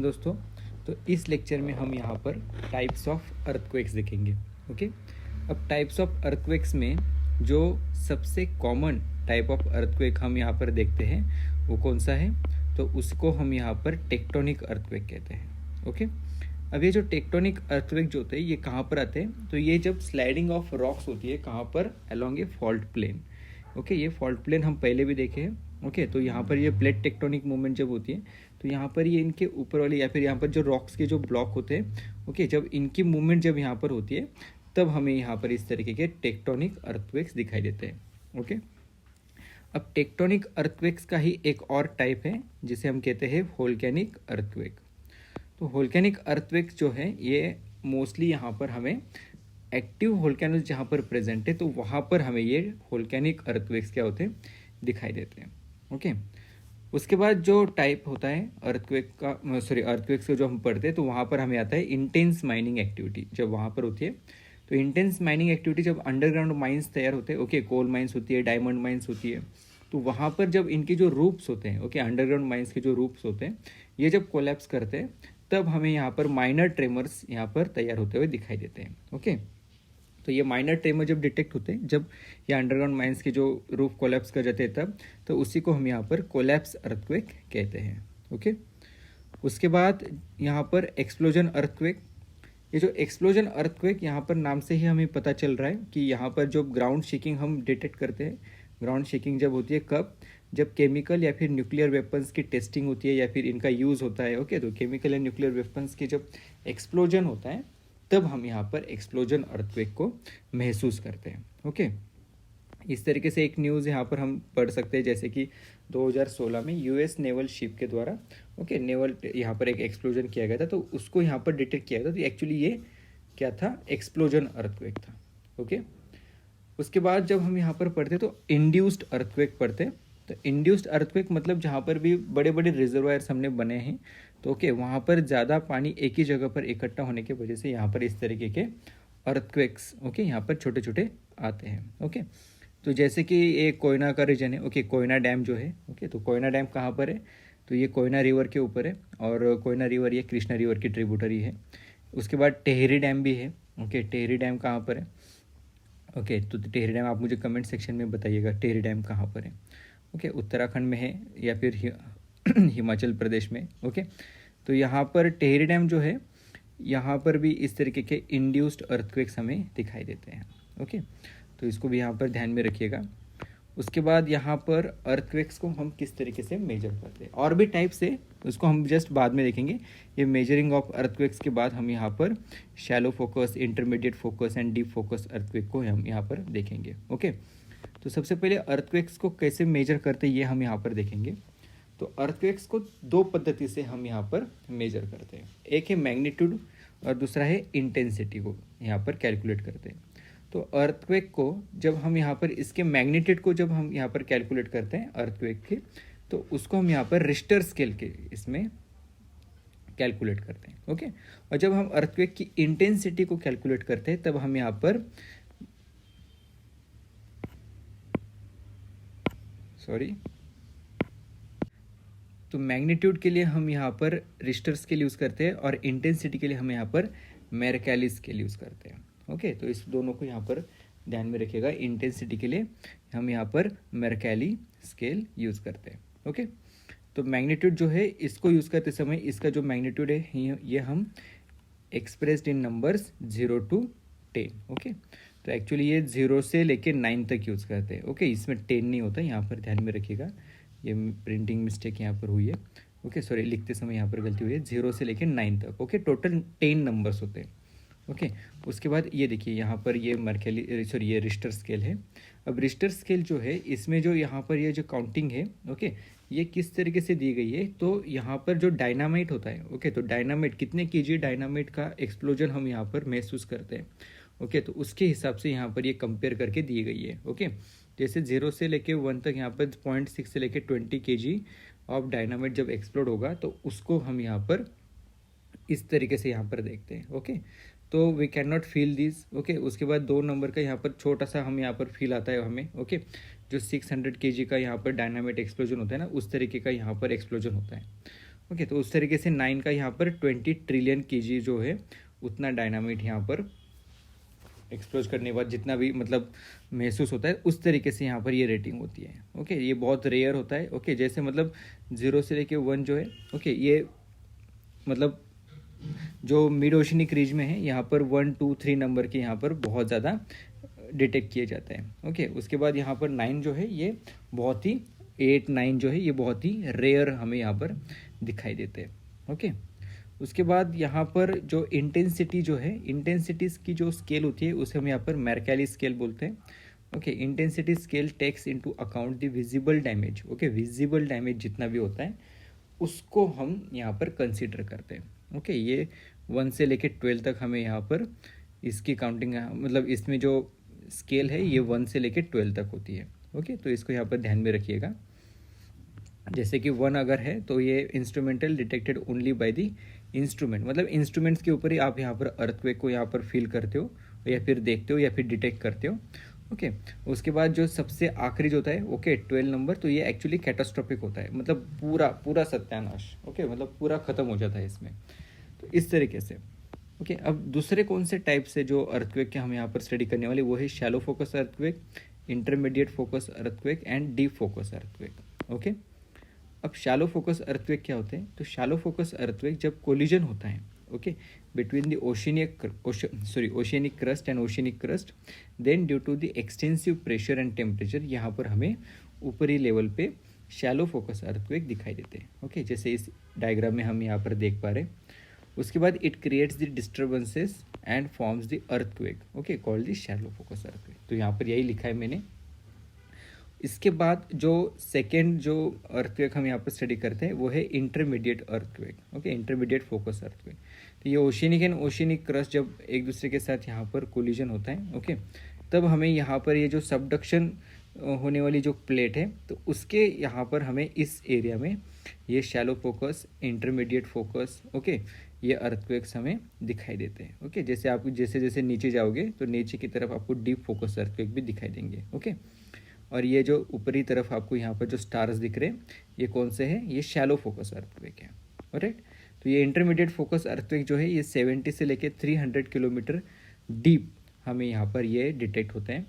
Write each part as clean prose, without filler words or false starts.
दोस्तों, तो इस लेक्चर में हम यहाँ पर टाइप्स ऑफ अर्थक्वेक्स देखेंगे। ओके, अब टाइप्स ऑफ अर्थक्वेक्स में जो सबसे कॉमन टाइप ऑफ अर्थक्वेक हम यहाँ पर देखते हैं वो कौन सा है, तो उसको हम यहाँ पर टेक्टोनिक अर्थक्वेक कहते हैं। ओके, अब ये जो टेक्टोनिक अर्थक्वेक जो होते हैं ये कहाँ पर आते हैं, तो ये जब स्लाइडिंग ऑफ रॉक्स होती है कहाँ पर, along a fault plane. Okay, ये फॉल्ट प्लेन हम पहले भी देखे हैं। ओके, तो यहाँ पर ये प्लेट टेक्टोनिक मूवमेंट जब होती है तो यहाँ पर ये इनके ऊपर वाले या फिर यहाँ पर जो रॉक्स के जो ब्लॉक होते हैं, ओके, जब इनकी मूवमेंट जब यहाँ पर होती है तब हमें यहाँ पर इस तरीके के टेक्टोनिक अर्थक्वेक्स दिखाई देते हैं। ओके, अब टेक्टोनिक अर्थक्वेक्स का ही एक और टाइप है जिसे हम कहते हैं वोल्केनिक अर्थक्वेक। तो वोल्केनिक अर्थक्वेक्स जो है ये मोस्टली यहाँ पर हमें एक्टिव वोल्केनोज जहाँ पर प्रेजेंट है तो वहाँ पर हमें ये वोल्केनिक अर्थक्वेक्स क्या होते हैं, दिखाई देते हैं। ओके, उसके बाद जो टाइप होता है अर्थक्वेक का, अर्थक्वेक्स का जो हम पढ़ते हैं तो वहाँ पर हमें आता है इंटेंस माइनिंग एक्टिविटी। जब वहाँ पर होती है तो इंटेंस माइनिंग एक्टिविटी जब अंडरग्राउंड माइंस तैयार होते हैं, ओके, कोल माइंस होती है, डायमंड माइंस होती है, तो वहाँ पर जब इनके जो रूप्स होते हैं, ओके, अंडरग्राउंड माइंस के जो रूप्स होते हैं ये जब कोलैप्स करते हैं तब हमें यहाँ पर माइनर ट्रेमर्स यहाँ पर तैयार होते हुए दिखाई देते हैं। ओके, तो ये माइनर ट्रेमर जब डिटेक्ट होते हैं, जब ये अंडरग्राउंड माइंस के जो रूफ कोलैप्स कर जाते हैं तब, तो उसी को हम यहाँ पर कोलैप्स अर्थक्वेक कहते हैं। ओके, उसके बाद यहाँ पर एक्सप्लोजन अर्थक्वेक। ये जो एक्सप्लोजन अर्थक्वेक यहाँ पर नाम से ही हमें पता चल रहा है कि यहाँ पर जो ग्राउंड शेकिंग हम डिटेक्ट करते हैं, ग्राउंड शेकिंग जब होती है कब, जब केमिकल या फिर न्यूक्लियर वेपन्स की टेस्टिंग होती है या फिर इनका यूज़ होता है। ओके, तो केमिकल या न्यूक्लियर वेपन्स की जब एक्सप्लोजन होता है तब हम यहाँ पर एक्सप्लोजन अर्थक्वेक को महसूस करते हैं। ओके, इस तरीके से एक न्यूज़ यहाँ पर हम पढ़ सकते हैं जैसे कि 2016 में यूएस नेवल शिप के द्वारा, ओके, नेवल यहाँ पर एक एक्सप्लोजन किया गया था तो उसको यहाँ पर डिटेक्ट किया गया था। तो एक्चुअली ये क्या था, एक्सप्लोजन अर्थक्वेक था। ओके, उसके बाद जब हम यहाँ पर पढ़ते तो इंड्यूस्ड अर्थक्वेक पढ़ते, तो इंड्यूस्ड अर्थक्वेक मतलब जहाँ पर भी बड़े बड़े रिजर्वायर्स हमने बने हैं तो ओके, वहाँ पर ज़्यादा पानी एक ही जगह पर इकट्ठा होने की वजह से यहाँ पर इस तरीके के अर्थक्वेक्स, ओके, यहाँ पर छोटे छोटे आते हैं। ओके, तो जैसे कि एक कोयना का रीजन है, ओके, कोयना डैम जो है, ओके, तो कोयना डैम कहाँ पर है, तो ये कोयना रिवर के ऊपर है और कोयना रिवर ये कृष्णा रिवर की ट्रिब्यूटरी है। उसके बाद टेहरी डैम भी है। ओके, टेहरी डैम कहाँ पर है, ओके, तो टेहरी डैम आप मुझे कमेंट सेक्शन में बताइएगा टेहरी डैम कहाँ पर है। ओके, उत्तराखंड में है या फिर हिमाचल प्रदेश में। ओके, तो यहाँ पर टेहरी डैम जो है यहाँ पर भी इस तरीके के इंड्यूस्ड अर्थक्वेक्स हमें दिखाई देते हैं। ओके, तो इसको भी यहाँ पर ध्यान में रखिएगा। उसके बाद यहाँ पर अर्थक्वेक्स को हम किस तरीके से मेजर करते हैं, और भी टाइप्स है उसको हम जस्ट बाद में देखेंगे। ये मेजरिंग ऑफ अर्थक्वेक्स के बाद हम यहाँ पर shallow focus, intermediate focus and deep focus earthquake को हम यहाँ पर देखेंगे। ओके, तो सबसे पहले अर्थक्वेक्स को कैसे मेजर करते हैं ये हम यहाँ पर देखेंगे। तो अर्थक्वेक्स को दो पद्धति से हम यहाँ पर मेजर करते हैं, एक है मैग्नीट्यूड और दूसरा है इंटेंसिटी को यहाँ पर कैलकुलेट करते हैं। तो अर्थक्वेक को जब हम यहाँ पर इसके मैग्नीट्यूड को जब हम यहाँ पर कैलकुलेट करते हैं अर्थक्वेक के, तो उसको हम यहाँ पर रिश्टर स्केल के इसमें कैलकुलेट करते हैं। ओके, और जब हम अर्थक्वेक की इंटेंसिटी को कैलकुलेट करते हैं तब हम यहाँ पर तो मैग्नीट्यूड के लिए हम यहाँ पर रिश्टर स्केल यूज़ करते हैं और इंटेंसिटी के लिए हम यहाँ पर मेरकैली स्केल यूज़ करते हैं। ओके, तो इस दोनों को यहाँ पर ध्यान में रखिएगा। इंटेंसिटी के लिए हम यहाँ पर मेरकैली स्केल यूज़ करते हैं। ओके, तो मैग्नीट्यूड जो है इसको यूज़ करते समय इसका जो मैग्नीट्यूड है ये हम expressed in numbers 0 to 10। Okay, तो एक्चुअली ये 0 से लेके 9 तक यूज़ करते हैं। ओके, इसमें 10 नहीं होता, यहाँ पर ध्यान में रखिएगा, ये प्रिंटिंग मिस्टेक यहाँ पर हुई है। ओके, सॉरी, लिखते समय यहाँ पर गलती हुई है, 0 से लेके 9 तक। ओके, टोटल 10 नंबर्स होते हैं। ओके, उसके बाद ये देखिए यहाँ पर ये ये रिश्टर स्केल है। अब रिश्टर स्केल जो है इसमें जो यहाँ पर ये जो काउंटिंग है, ओके, ये किस तरीके से दी गई है, तो यहाँ पर जो डायनामाइट होता है, ओके, तो डायनामाइट कितने केजी डायनामाइट का एक्सप्लोजन हम यहाँ पर महसूस करते हैं। ओके, तो उसके हिसाब से यहाँ पर ये कंपेयर करके दी गई है। ओके, जैसे 0 से लेके 1 तक यहाँ पर 0.6 से लेके 20 kg ऑफ डायनामाइट जब एक्सप्लोड होगा तो उसको हम यहाँ पर इस तरीके से यहाँ पर देखते हैं। ओके, तो we can not feel this. Okay, उसके बाद 2 नंबर का यहाँ पर छोटा सा हम यहाँ पर फील आता है हमें। ओके, जो 600 kg का यहाँ पर डायनामाइट एक्सप्लोजन होता है ना, उस तरीके का यहाँ पर एक्सप्लोजन होता है। ओके, तो उस तरीके से 9 का यहाँ पर 20 ट्रिलियन केजी जो है उतना डायनामाइट यहाँ पर एक्सप्लोज करने के बाद जितना भी मतलब महसूस होता है, उस तरीके से यहाँ पर ये रेटिंग होती है। ओके, ये बहुत रेयर होता है। ओके, जैसे मतलब 0 से लेके 1 जो है, ओके, ये मतलब जो मिड ओशनिक रीज में है यहाँ पर 1, 2, 3 नंबर के यहाँ पर बहुत ज़्यादा डिटेक्ट किए जाते हैं। ओके, उसके बाद यहाँ पर 9 जो है ये बहुत ही 8, 9 जो है ये बहुत ही रेयर हमें यहाँ पर दिखाई देते हैं। ओके, उसके बाद यहाँ पर जो इंटेंसिटी जो है, इंटेंसिटीज की जो स्केल होती है उसे हम यहाँ पर मैर्केली स्केल बोलते हैं। Okay, intensity scale takes into account the visible damage. Okay, visible damage जितना भी होता है उसको हम यहाँ पर कंसीडर करते हैं। ओके, ये 1 से लेके 12 तक हमें यहाँ पर इसकी काउंटिंग मतलब इसमें जो स्केल है ये 1 से लेके 12 तक होती है। ओके, तो इसको यहाँ पर ध्यान में रखिएगा। जैसे कि 1 अगर है तो ये instrumental detected only by the instrument, मतलब इंस्ट्रूमेंट्स के ऊपर ही आप यहाँ पर अर्थक्वेक को यहाँ पर फील करते हो या फिर देखते हो या फिर डिटेक्ट करते हो। ओके, उसके बाद जो सबसे आखिरी जो होता है, ओके, 12 नंबर, तो ये एक्चुअली कैटास्ट्रोफिक होता है, मतलब पूरा पूरा सत्यानाश। ओके, मतलब पूरा खत्म हो जाता है इसमें। तो इस तरीके से ओके, अब दूसरे कौन से टाइप से जो अर्थक्वेक के हम यहाँ पर स्टडी करने वाले वो है shallow focus earthquake, intermediate focus earthquake and deep focus earthquake. Okay, अब शैलो फोकस अर्थक्वेक क्या होते हैं? तो शैलो फोकस अर्थक्वेक जब कोलिजन होता है, okay, between the oceanic crust and oceanic crust, then due to the extensive pressure and temperature यहाँ पर हमें ऊपरी लेवल पे शैलो फोकस अर्थक्वेक दिखाई देते हैं। ओके, जैसे इस डायग्राम में हम यहाँ पर देख पा रहे हैं। उसके बाद it creates the disturbances and forms the earthquake, okay, called the shallow focus earthquake. तो यहाँ पर यही लिखा है मैंने। इसके बाद जो सेकेंड जो अर्थक्वेक हम यहाँ पर स्टडी करते हैं वो है intermediate earthquake. Okay, intermediate focus earthquake. तो ये ओशियनिक एंड ओशियनिक क्रस्ट जब एक दूसरे के साथ यहाँ पर कोलिजन होता है, ओके, तब हमें यहाँ पर ये जो सबडक्शन होने वाली जो प्लेट है तो उसके यहाँ पर हमें इस एरिया में ये shallow focus, intermediate focus, okay, ये अर्थक्वेक्स हमें दिखाई देते हैं। ओके, जैसे आप जैसे जैसे नीचे जाओगे तो नीचे की तरफ आपको डीप फोकस अर्थक्वेक भी दिखाई देंगे। ओके, और ये जो ऊपरी तरफ आपको यहाँ पर जो स्टार्स दिख रहे हैं ये कौन से हैं? ये शैलो फोकस अर्थक्वेक है। राइट, तो ये इंटरमीडिएट फोकस अर्थक्वेक जो है ये 70 से लेके 300 किलोमीटर डीप हमें यहाँ पर ये डिटेक्ट होते हैं।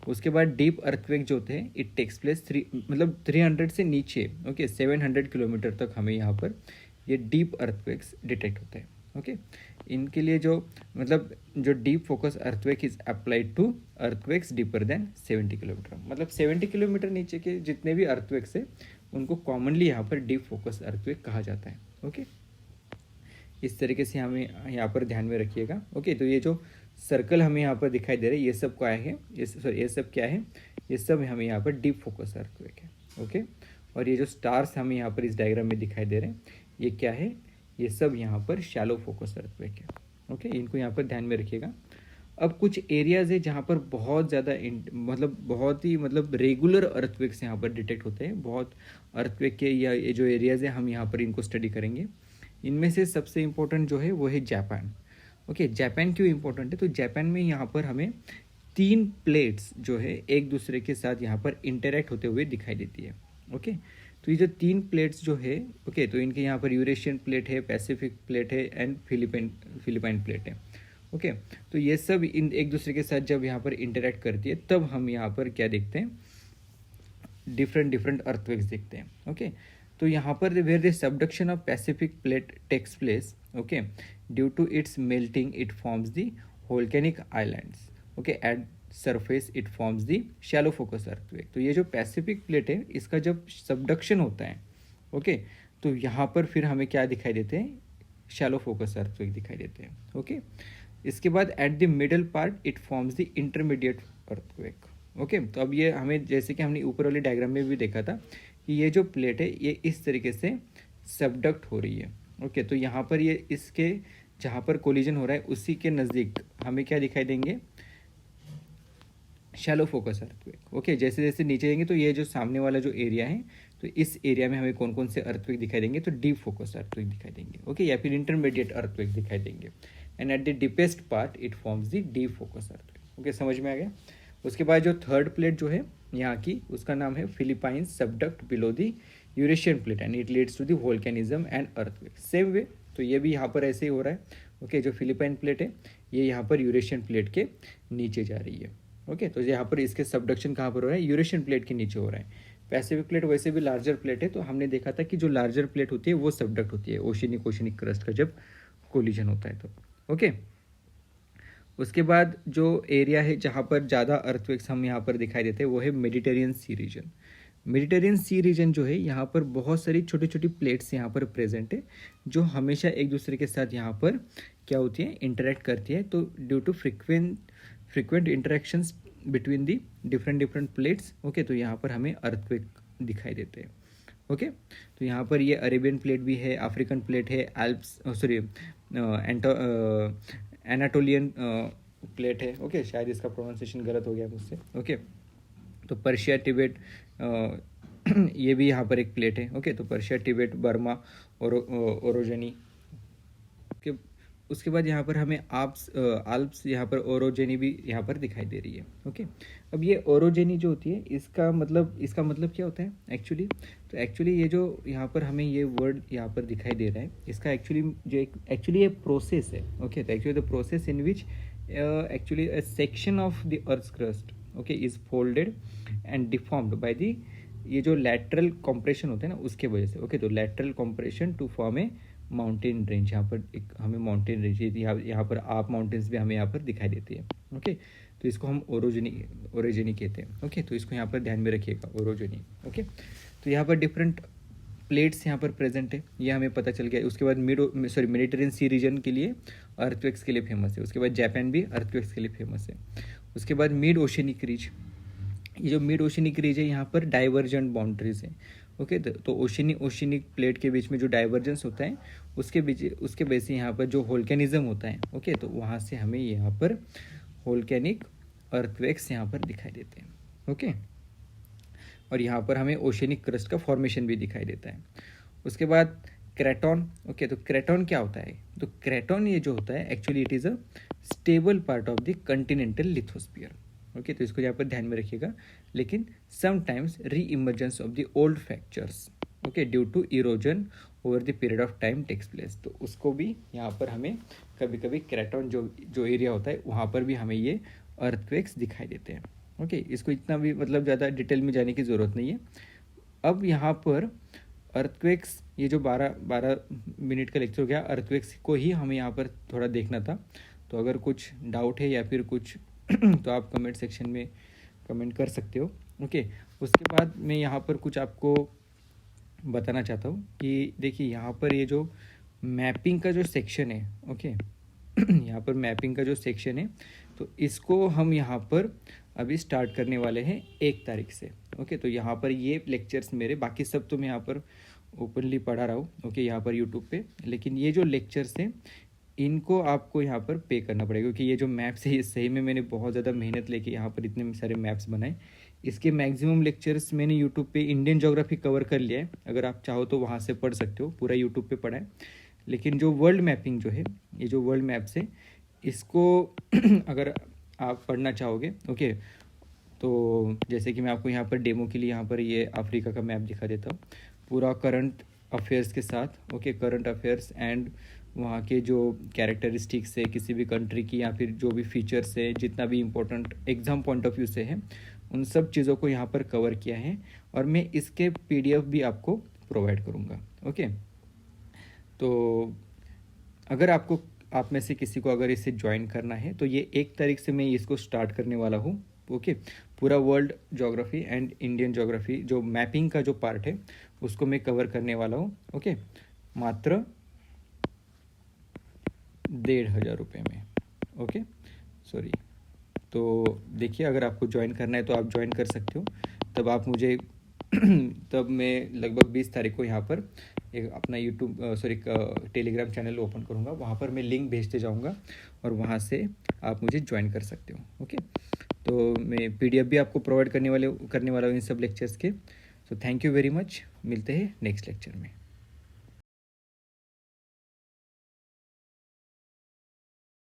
उसके बाद डीप अर्थक्वेक जो होते हैं इट टेक्स प्लेस 300 से नीचे, ओके, 700 किलोमीटर तक हमें यहाँ पर ये डीप अर्थक्वेक्स डिटेक्ट होते हैं। ओके, इनके लिए जो मतलब जो deep focus earthquake is applied to earthquakes deeper than 70 kilometre, मतलब 70 किलोमीटर नीचे के जितने भी अर्थक्वेक्स है उनको कॉमनली यहाँ पर डीप फोकस अर्थक्वेक कहा जाता है। ओके, इस तरीके से हमें यहाँ पर ध्यान में रखिएगा। ओके, तो ये जो सर्कल हमें यहाँ पर दिखाई दे रहे हैं ये सब क्या है? ये सब क्या है? ये सब हमें यहाँ पर डीप फोकस अर्थक्वेक है। ओके, और ये जो स्टार्स हमें यहाँ पर इस डायग्राम में दिखाई दे रहे हैं ये क्या है? ये सब यहाँ पर शैलो फोकस अर्थक्वेक है। ओके, इनको यहाँ पर ध्यान में रखिएगा। अब कुछ एरियाज है जहाँ पर बहुत ज़्यादा बहुत ही रेगुलर अर्थक्वेक्स यहाँ पर डिटेक्ट होते हैं। बहुत अर्थक्वेक के या ये जो एरियाज है हम यहाँ पर इनको स्टडी करेंगे। इनमें से सबसे इम्पोर्टेंट जो है वो है जापान। ओके, जापान क्यों इम्पोर्टेंट है? तो जापान में यहाँ पर हमें 3 प्लेट्स जो है एक दूसरे के साथ यहाँ पर इंटरेक्ट होते हुए दिखाई देती है। ओके, तो ये जो 3 प्लेट्स जो है, ओके, तो इनके यहाँ पर यूरेशियन प्लेट है, पैसिफिक प्लेट है एंड फिलिपाइन प्लेट है। ओके, तो ये सब इन एक दूसरे के साथ जब यहाँ पर इंटरेक्ट करती है तब हम यहाँ पर क्या देखते हैं? डिफरेंट अर्थक्वेक्स देखते हैं। ओके, तो यहाँ पर where the subduction of Pacific plate takes place, okay, due to its melting it forms the volcanic islands. Okay, at surface it forms the shallow focus earthquake. तो ये जो पैसिफिक प्लेट है इसका जब सबडक्शन होता है, ओके, तो यहाँ पर फिर हमें क्या दिखाई देते हैं? शैलो फोकस अर्थक्वेक दिखाई देते हैं। ओके, इसके बाद at the middle part it forms the intermediate earthquake. Okay, तो अब ये हमें जैसे कि हमने ऊपर वाले डायग्राम में भी देखा था कि ये जो प्लेट है ये इस तरीके से सबडक्ट हो रही है। ओके, तो यहाँ पर ये इसके जहाँ पर कोलिजन हो रहा है उसी के नज़दीक हमें क्या दिखाई देंगे? Shallow focus earthquake. ओके, जैसे जैसे नीचे जाएंगे तो ये जो सामने वाला जो एरिया है तो इस एरिया में हमें कौन कौन से अर्थक्वेक दिखाई देंगे? तो डीप फोकस अर्थक्वेक दिखाई देंगे। ओके, या फिर इंटरमीडिएट अर्थक्वेक दिखाई देंगे। And at the deepest part it forms the deep focus earthquake. Okay, समझ में आ गया? उसके बाद जो थर्ड प्लेट जो है यहाँ की उसका नाम है Philippines subduct below the Eurasian plate and it leads to the volcanism and earthquake. Same way तो ये भी यहाँ पर ऐसे ही हो रहा है। ओके, जो फिलिपाइन प्लेट है ये यहाँ पर यूरेशियन प्लेट के नीचे जा रही है। ओके, तो यहाँ पर इसके सबडक्शन कहाँ पर हो रहा है, यूरेशियन प्लेट के नीचे हो रहा है। पैसिफिक प्लेट वैसे भी लार्जर प्लेट है, तो हमने देखा था कि जो लार्जर प्लेट होती है वो सबडक्ट होती है ओशिनिक क्रस्ट का जब कोलिजन होता है तो। ओके, उसके बाद जो एरिया है जहाँ पर ज़्यादा अर्थक्वेक्स हम यहाँ पर दिखाई देते हैं वो है मेडिटेरियन सी रीजन। मेडिटेरियन सी रीजन जो है यहाँ पर बहुत सारी छोटी छोटी प्लेट्स यहाँ पर प्रेजेंट है जो हमेशा एक दूसरे के साथ यहाँ पर क्या होती है, इंटरेक्ट करती है। तो due to frequent interactions between the different plates, okay, तो यहाँ पर हमें अर्थक्वेक दिखाई देते हैं। ओके, तो यहाँ पर ये अरेबियन प्लेट भी है, अफ्रीकन प्लेट है, एल्प्स एनाटोलियन प्लेट है। ओके, शायद इसका प्रोनाउंसिएशन गलत हो गया मुझसे। ओके, तो पर्शिया तिब्बत ये भी यहाँ पर एक प्लेट है। ओके, तो पर्शिया तिब्बत बर्मा और ओरोजेनी। उसके बाद यहाँ पर हमें आल्प्स यहाँ पर ओरोजेनी भी यहाँ पर दिखाई दे रही है। ओके, अब ये ओरोजेनी जो होती है इसका मतलब क्या होता है एक्चुअली, तो एक्चुअली ये जो यहाँ पर हमें ये वर्ड यहाँ पर दिखाई दे रहा है इसका एक्चुअली ये प्रोसेस है। ओके, तो actually the process in which actually a section of the earth crust okay is folded and deformed by the ये जो लैटरल कॉम्प्रेशन होते हैं ना उसके वजह से। ओके, तो lateral compression to form a mountain range. यहाँ पर एक हमें माउंटेन रेंज यहाँ पर आप माउंटेन्स भी हमें यहाँ पर दिखाई देती है। ओके, तो इसको हम ओरोजेनी कहते हैं। ओके, तो इसको यहाँ पर ध्यान में रखिएगा, ओरोजेनी। ओके, तो यहाँ पर डिफरेंट प्लेट्स यहाँ पर प्रेजेंट है, ये हमें पता चल गया। उसके बाद मेडिटेरियन सी रीजन के लिए अर्थक्वेक्स के लिए फेमस है। उसके बाद जापान भी अर्थक्वेक्स के लिए फेमस है। उसके बाद मिड ओशनिक रीज, ये जो मिड ओशनिक रीज है यहाँ पर डाइवर्जेंट बाउंड्रीज है। ओके, तो ओशनिक प्लेट के बीच में जो डाइवर्जेंस होता है उसके वजह से यहाँ पर जो वोल्केनिज्म होता है, ओके, तो वहाँ से हमें यहाँ पर वोल्केनिक अर्थक्वेक्स यहाँ पर दिखाई देते हैं। ओके, और यहाँ पर हमें ओशनिक क्रस्ट का फॉर्मेशन भी दिखाई देता है। उसके बाद क्रेटॉन। ओके, तो क्रेटॉन क्या होता है, तो क्रेटॉन ये जो होता है actually it is a stable part of the Continental lithosphere. Okay, तो इसको यहाँ पर ध्यान में रखिएगा। लेकिन sometimes re emergence of the old fractures okay due to erosion over the period of time takes place, तो उसको भी यहाँ पर हमें कभी कभी क्रेटॉन जो एरिया होता है वहाँ पर भी हमें ये अर्थक्वेक्स दिखाई देते हैं। ओके, इसको इतना भी मतलब ज़्यादा डिटेल में जाने की ज़रूरत नहीं है। अब यहाँ पर अर्थक्वेक्स ये जो 12 मिनट का लेक्चर हो गया, अर्थक्वेक्स को ही हमें यहाँ पर थोड़ा देखना था। तो अगर कुछ डाउट है या फिर कुछ तो आप कमेंट सेक्शन में कमेंट कर सकते हो। ओके, उसके बाद मैं यहाँ पर कुछ आपको बताना चाहता हूँ कि देखिए यहाँ पर ये जो मैपिंग का जो सेक्शन है, ओके यहाँ पर मैपिंग का जो सेक्शन है तो इसको हम यहाँ पर अभी स्टार्ट करने वाले हैं 1 तारीख से। ओके, तो यहाँ पर ये लेक्चर्स मेरे, बाकी सब तो मैं यहाँ पर ओपनली पढ़ा रहा हूँ ओके यहाँ पर यूट्यूब पे, लेकिन ये जो लेक्चर्स हैं इनको आपको यहाँ पर पे करना पड़ेगा क्योंकि ये जो मैप्स है सही में मैंने बहुत ज़्यादा मेहनत लेके यहाँ पर इतने सारे मैप्स बनाए। इसके मैक्सिमम लेक्चर्स मैंने यूट्यूब पे इंडियन ज्योग्राफी कवर कर लिया है, अगर आप चाहो तो वहाँ से पढ़ सकते हो, पूरा यूट्यूब पे पढ़ा है। लेकिन जो वर्ल्ड मैपिंग जो है, ये जो वर्ल्ड मैप्स है इसको अगर आप पढ़ना चाहोगे ओके, तो जैसे कि मैं आपको यहाँ पर डेमो के लिए यहाँ पर ये अफ्रीका का मैप दिखा देता हूँ पूरा करंट अफेयर्स के साथ। ओके, करंट अफेयर्स एंड वहाँ के जो कैरेक्टरिस्टिक्स है किसी भी कंट्री की या फिर जो भी फीचर्स है, जितना भी important exam point of view से है, उन सब चीज़ों को यहाँ पर कवर किया है और मैं इसके PDF भी आपको प्रोवाइड करूँगा। ओके, तो अगर आप में से किसी को अगर इसे ज्वाइन करना है तो ये 1 तारीख से मैं इसको स्टार्ट करने वाला हूँ। ओके, पूरा world geography and Indian geography जो मैपिंग का जो पार्ट है उसको मैं कवर करने वाला हूँ। ओके, मात्र 1,500 रुपये में। ओके, सॉरी, तो देखिए अगर आपको ज्वाइन करना है तो आप ज्वाइन कर सकते हो। तब आप मुझे तब मैं लगभग 20 तारीख को यहाँ पर एक अपना टेलीग्राम चैनल ओपन करूँगा, वहाँ पर मैं लिंक भेजते जाऊँगा और वहाँ से आप मुझे ज्वाइन कर सकते हो। ओके, तो मैं PDF भी आपको प्रोवाइड करने वाला हूँ इन सब लेक्चर्स के। So thank you very much, मिलते हैं नेक्स्ट लेक्चर में।